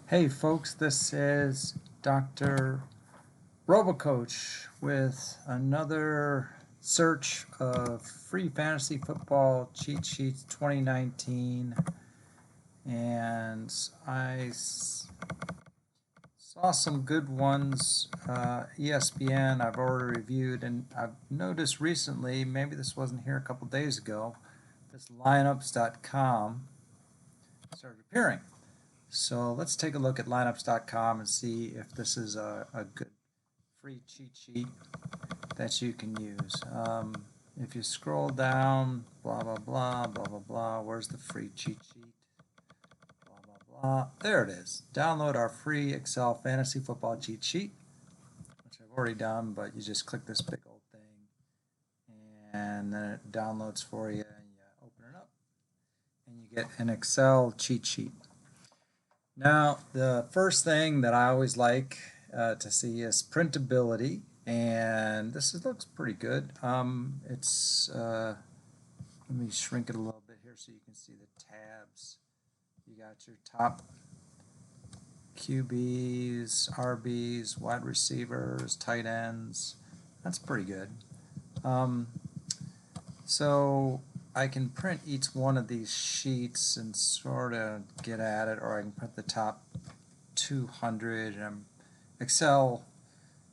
Hey folks, this is Dr. RoboCoach with another search of free fantasy football cheat sheets 2019, and I saw some good ones. ESPN I've already reviewed, and I've noticed recently, maybe this wasn't here a couple days ago, this lineups.com started appearing. So let's take a look at lineups.com and see if this is a good free cheat sheet that you can use. If you scroll down, blah, blah, blah, blah, blah, blah, where's the free cheat sheet? Blah, blah, blah. There it is. Download our free Excel fantasy football cheat sheet, which I've already done, but you just click this big old thing, and then it downloads for you, and you open it up, and you get an Excel cheat sheet. Now, the first thing that I always like to see is printability, and looks pretty good. Let me shrink it a little bit here so you can see the tabs. You got your top QBs, RBs, wide receivers, tight ends. That's pretty good. So I can print each one of these sheets and sort of get at it, or I can print the top 200. And Excel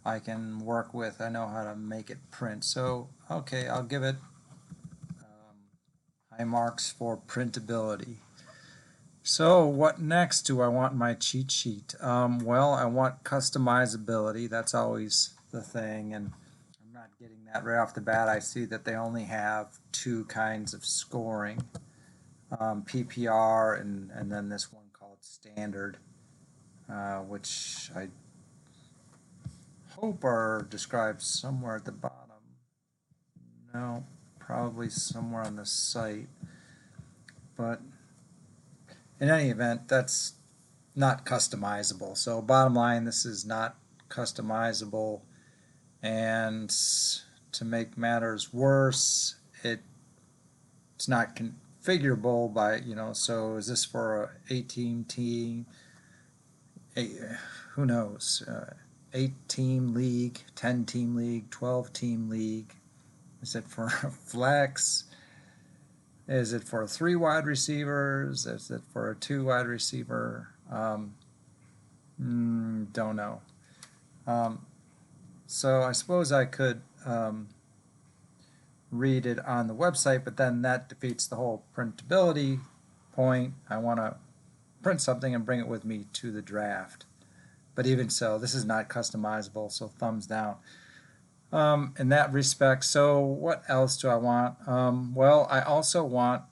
I can work with. I know how to make it print. So, okay, I'll give it high marks for printability. So what next do I want in my cheat sheet? Well, I want customizability. That's always the thing, and I'm not getting that right off the bat. I see that they only have two kinds of scoring, PPR and then this one called standard, which I hope are described somewhere at the bottom. No, probably somewhere on the site. But in any event, that's not customizable. So bottom line, this is not customizable. And to make matters worse, it's not configurable by, so is this for a 18 team, who knows, 8-team league, 10-team league, 12-team league? Is it for a flex? Is it for 3 wide receivers? Is it for a 2 wide receiver? Don't know. So I suppose I could read it on the website, but then that defeats the whole printability point. I want to print something and bring it with me to the draft. But even so, this is not customizable, so thumbs down in that respect. So what else do I want? Well, I also want,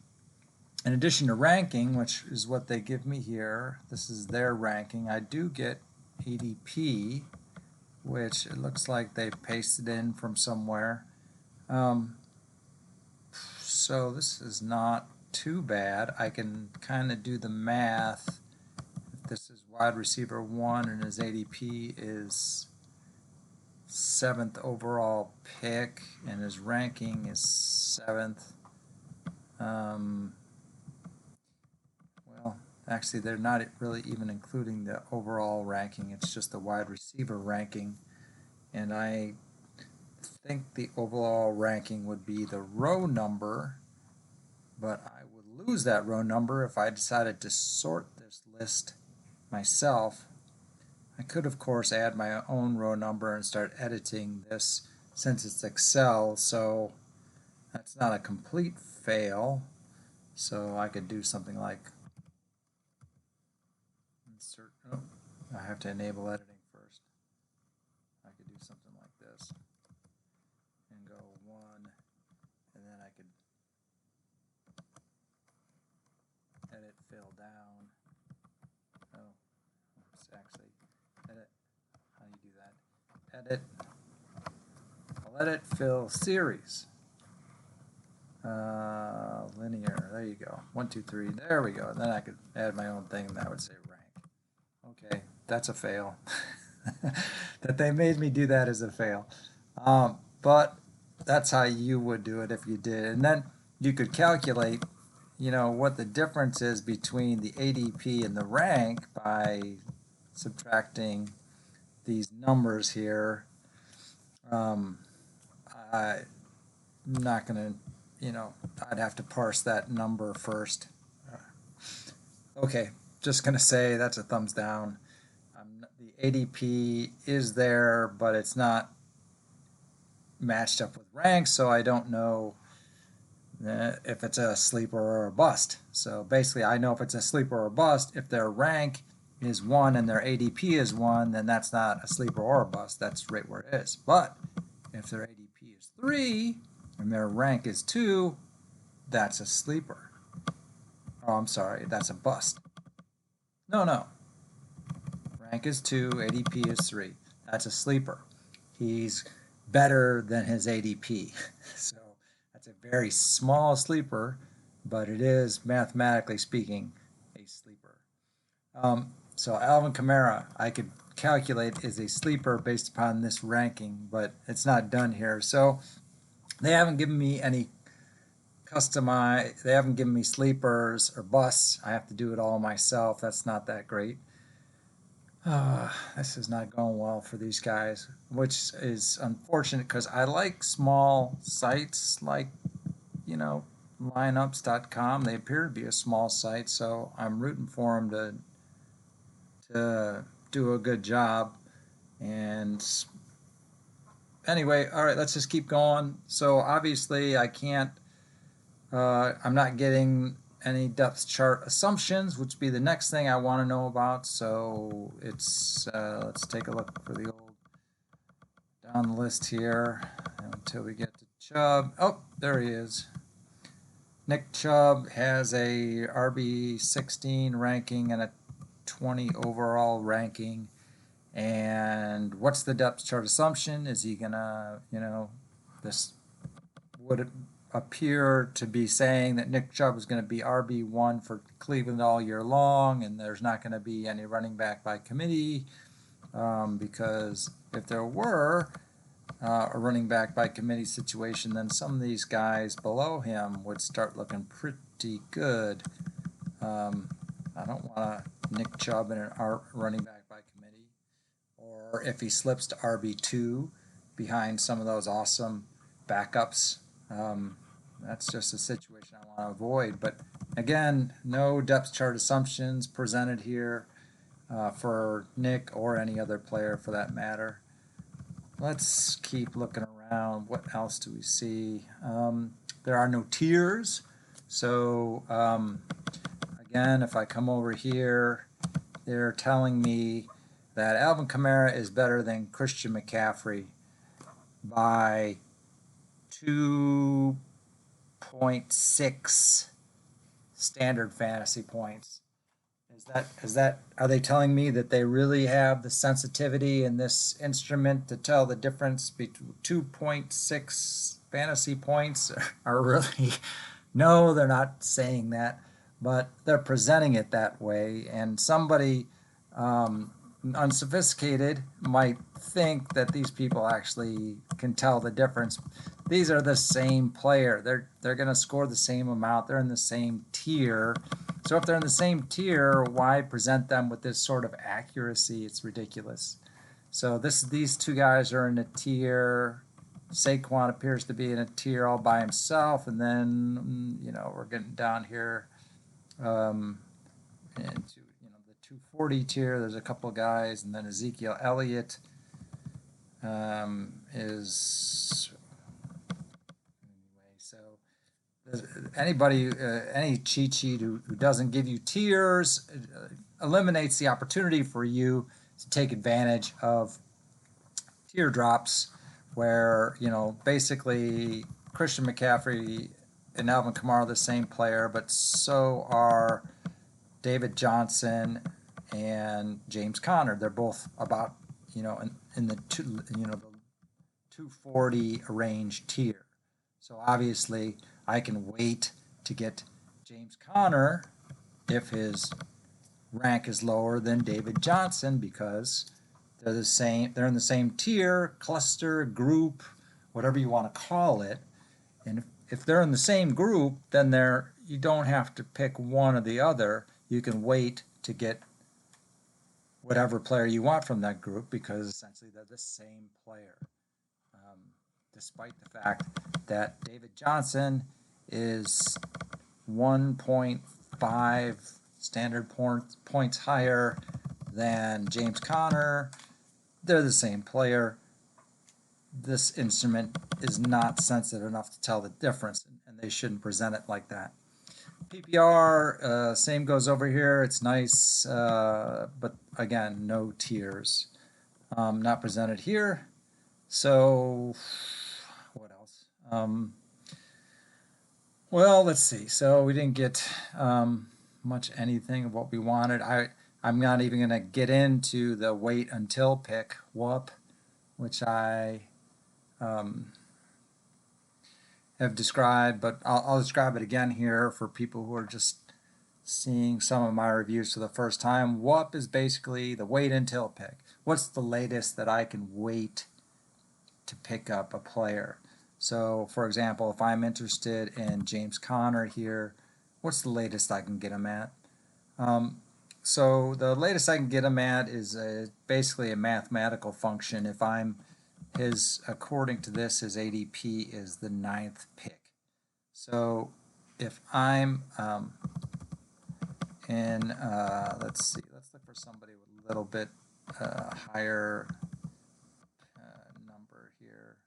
in addition to ranking, which is what they give me here, this is their ranking, I do get ADP, which it looks like they pasted in from somewhere. So this is not too bad. I can kind of do the math. If this is wide receiver 1 and his ADP is 7th overall pick and his ranking is 7th. Well, actually they're not really even including the overall ranking. It's just the wide receiver ranking. And I think the overall ranking would be the row number, but I would lose that row number if I decided to sort this list myself. I could, of course, add my own row number and start editing this since it's Excel, so that's not a complete fail. So I could do something like insert, I have to enable editing first. I could do something like this and go 1, and then I could edit fill down. Oh, it's actually edit. How do you do that? Edit. I'll edit fill series. Linear. There you go. 1, 2, 3. There we go. And then I could add my own thing, and that would say rank. Okay, that's a fail. That they made me do that is a fail. But that's how you would do it if you did. And then you could calculate, what the difference is between the ADP and the rank by subtracting these numbers here. I'm not going to, I'd have to parse that number first. Okay, just going to say that's a thumbs down. The ADP is there, but it's not matched up with rank, so I don't know if it's a sleeper or a bust. So basically, I know if it's a sleeper or a bust. If their rank is 1 and their ADP is 1, then that's not a sleeper or a bust. That's right where it is. But if their ADP is 3 and their rank is 2, that's a sleeper. Oh, I'm sorry, that's a bust. No. Rank is 2, ADP is 3. That's a sleeper. He's better than his ADP. So that's a very small sleeper, but it is, mathematically speaking, a sleeper. So Alvin Kamara, I could calculate is a sleeper based upon this ranking, but it's not done here. So they haven't given me any they haven't given me sleepers or busts. I have to do it all myself. That's not that great. This is not going well for these guys, which is unfortunate because I like small sites like, lineups.com. They appear to be a small site, so I'm rooting for them to do a good job. And anyway, all right, let's just keep going. So obviously I can't, I'm not getting any depth chart assumptions, which would be the next thing I want to know about. So it's, let's take a look for the old down the list here until we get to Chubb. Oh, there he is. Nick Chubb has a RB16 ranking and a 20 overall ranking. And what's the depth chart assumption? Is he gonna, this would appear to be saying that Nick Chubb is going to be RB1 for Cleveland all year long, and there's not going to be any running back by committee, because if there were a running back by committee situation, then some of these guys below him would start looking pretty good. I don't want Nick Chubb in an running back by committee, or if he slips to RB2 behind some of those awesome backups. That's just a situation I want to avoid. But again, no depth chart assumptions presented here for Nick or any other player for that matter. Let's keep looking around. What else do we see? There are no tiers. So again, if I come over here, they're telling me that Alvin Kamara is better than Christian McCaffrey by 2.6 standard fantasy points. Are they telling me that they really have the sensitivity in this instrument to tell the difference between 2.6 fantasy points are really? No, they're not saying that, but they're presenting it that way, and somebody unsophisticated might think that these people actually can tell the difference. These are the same player. They're going to score the same amount. They're in the same tier. So if they're in the same tier, why present them with this sort of accuracy? It's ridiculous. So these two guys are in a tier. Saquon appears to be in a tier all by himself, and then we're getting down here into the 240 tier. There's a couple of guys, and then Ezekiel Elliott is anyway. So anybody, any cheat sheet who doesn't give you tiers eliminates the opportunity for you to take advantage of tier drops, where basically Christian McCaffrey and Alvin Kamara are the same player, but so are David Johnson and James Conner. They're both about in the the 240 range tier. So obviously I can wait to get James Conner if his rank is lower than David Johnson, because they're the same. They're in the same tier, cluster, group, whatever you want to call it. And if they're in the same group, then you don't have to pick one or the other. You can wait to get whatever player you want from that group because essentially they're the same player. Despite the fact that David Johnson is 1.5 standard points higher than James Conner, they're the same player. This instrument is not sensitive enough to tell the difference, and they shouldn't present it like that. PPR, same goes over here. It's nice, but again, no tiers. Not presented here. So, what else? Well, let's see. So we didn't get much anything of what we wanted. I'm not even going to get into the wait until pick, whoop, which I have described, but I'll describe it again here for people who are just seeing some of my reviews for the first time. Whoop is basically the wait until pick. What's the latest that I can wait to pick up a player? So, for example, if I'm interested in James Conner here, what's the latest I can get him at? So the latest I can get him at is basically a mathematical function. If I'm according to this, his ADP is the 9th pick. So if I'm let's see, let's look for somebody with a little bit higher number here.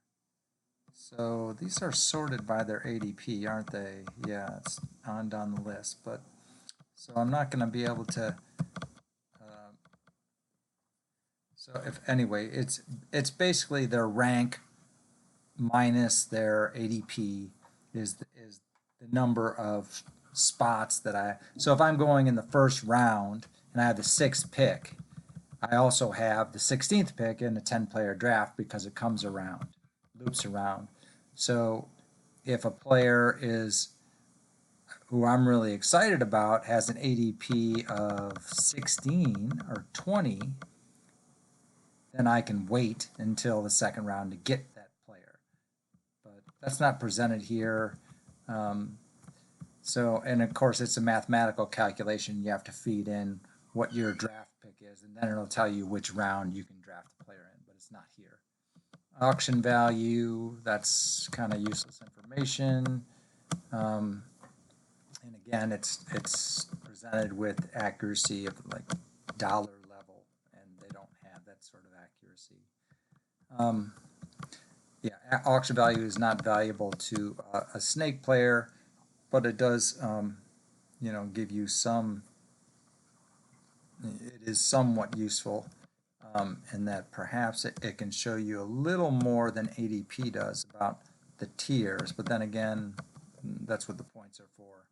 So these are sorted by their ADP, aren't they? Yeah, it's on down the list. But so I'm not going to be able to. So if anyway, it's basically their rank minus their ADP is the number of spots that I. So if I'm going in the first round and I have the 6th pick, I also have the 16th pick in a 10-player draft because it comes around, loops around. So if a player is who I'm really excited about has an ADP of 16 or 20, then I can wait until the second round to get that player. But that's not presented here. And of course, it's a mathematical calculation. You have to feed in what your draft pick is, and then it'll tell you which round you can draft the player in, but it's not here. Auction value, that's kind of useless information. And again, it's presented with accuracy of like dollar level, and they don't have that sort of accuracy. Auction value is not valuable to a snake player, but it does, give you some. It is somewhat useful in that perhaps it can show you a little more than ADP does about the tiers, but then again, that's what the points are for.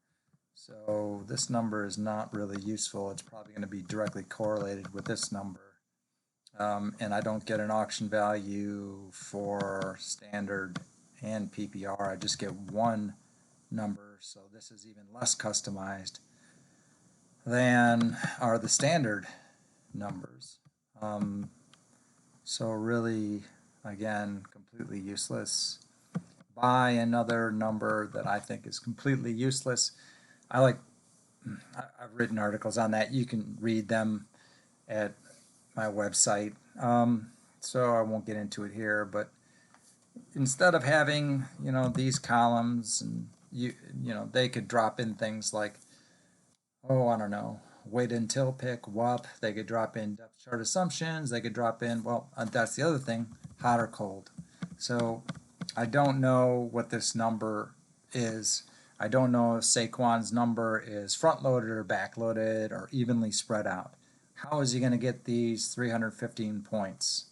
So this number is not really useful. It's probably going to be directly correlated with this number. And I don't get an auction value for standard and PPR. I just get one number, so this is even less customized than are the standard numbers. So really, again, completely useless. Buy another number that I think is completely useless. I've written articles on that. You can read them at my website. So I won't get into it here, but instead of having, these columns and they could drop in things like, I don't know, wait until pick, WUP. They could drop in depth chart assumptions. They could drop in, that's the other thing, hot or cold. So I don't know what this number is. I don't know if Saquon's number is front-loaded or back-loaded or evenly spread out. How is he going to get these 315 points?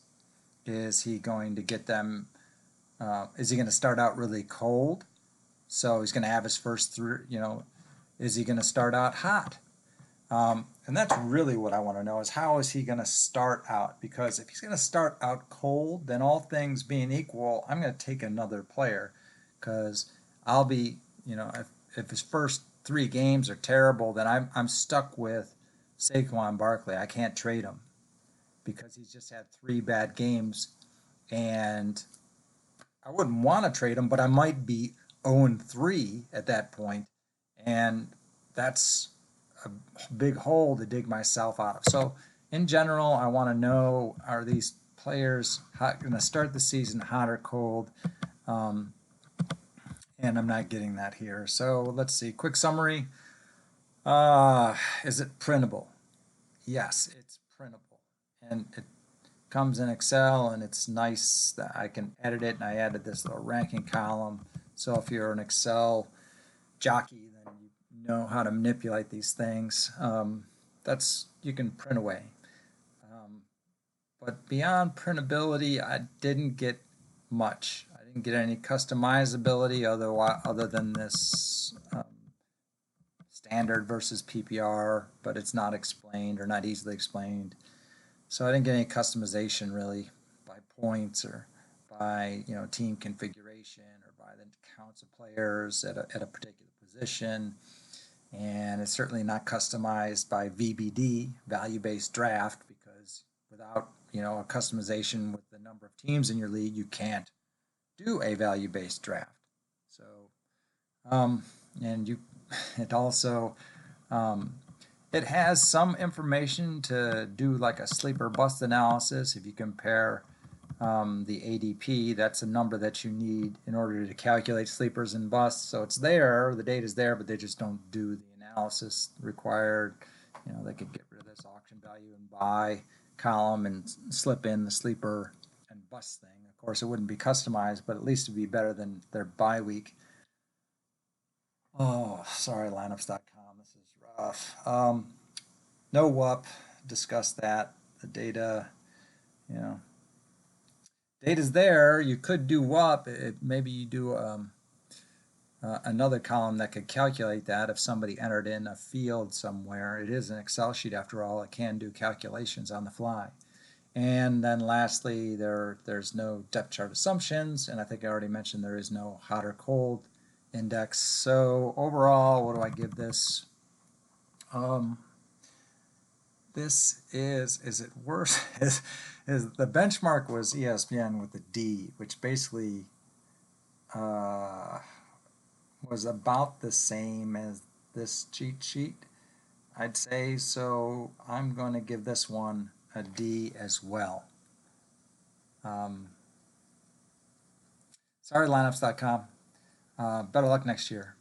Is he going to get them, is he going to start out really cold? So he's going to have his first three, is he going to start out hot? And that's really what I want to know is how is he going to start out? Because if he's going to start out cold, then all things being equal, I'm going to take another player because I'll be, if his first 3 games are terrible, then I'm stuck with Saquon Barkley. I can't trade him because he's just had 3 bad games, and I wouldn't want to trade him, but I might be 0-3 at that point, and that's a big hole to dig myself out of. So in general, I want to know, are these players going to start the season hot or cold? Um, and I'm not getting that here. So let's see. Quick summary. Is it printable? Yes, it's printable. And it comes in Excel, and it's nice that I can edit it. And I added this little ranking column. So if you're an Excel jockey, then you know how to manipulate these things. That's you can print away. Um, but beyond printability, I didn't get much. I didn't get any customizability other than this standard versus PPR, but it's not explained or not easily explained. So I didn't get any customization really by points or by team configuration or by the counts of players at a particular position. And it's certainly not customized by VBD, value-based draft, because without a customization with the number of teams in your league, you can't do a value-based draft. So, and it also it has some information to do like a sleeper bust analysis. If you compare the ADP, that's a number that you need in order to calculate sleepers and busts. So it's there, the data's there, but they just don't do the analysis required. They could get rid of this auction value and buy column and slip in the sleeper and bust thing. Of course, it wouldn't be customized, but at least it'd be better than their bye week. Oh, sorry, lineups.com. This is rough. No WUP. Discussed that. The data, data's there. You could do WUP. Maybe you do another column that could calculate that if somebody entered in a field somewhere. It is an Excel sheet after all. It can do calculations on the fly. And then lastly, there's no depth chart assumptions, and I think I already mentioned there is no hot or cold index. So overall, what do I give this? This is it worse? is the benchmark was ESPN with a D, which basically was about the same as this cheat sheet, I'd say. So I'm going to give this one a D as well. Sorry, lineups.com. Better luck next year.